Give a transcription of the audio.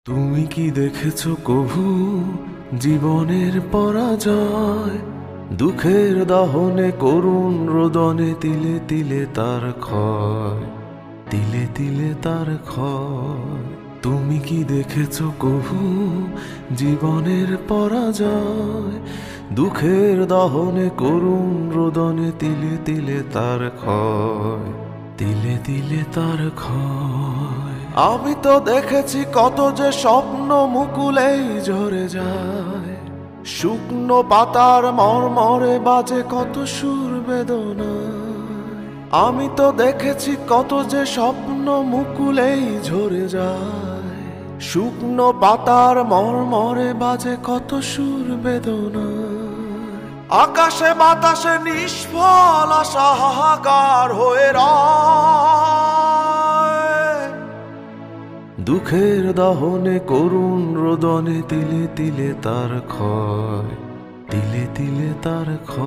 তুমি কি দেখেছো কভু জীবনের পরাজয়? দুঃখের দহনে করুণ রোদনে তিলে তিলে তার ক্ষয়, তিলে তিলে তার ক্ষয়। তুমি কি দেখেছো কভু জীবনের পরাজয়? দুঃখের দহনে করুণ রোদনে তিলে তিলে তার ক্ষয়, তিলে তিলে তার ক্ষয়। আমি তো দেখেছি কত যে স্বপ্ন মুকুলেই ঝরে যায়, শুকনো পাতার মরমরে বাজে কত সুর বেদনায়। আমি তো দেখেছি কত যে স্বপ্ন মুকুলেই ঝরে যায়, শুকনো পাতার মরমরে বাজে কত সুর বেদনায়। আকাশে বাতাসে নিষ্ফল আশা হাহাকার হয়ে রয়, দুঃখের দহনে করুণ রোদনে তিলে তিলে তার ক্ষয়, তিলে তিলে তার ক্ষয়।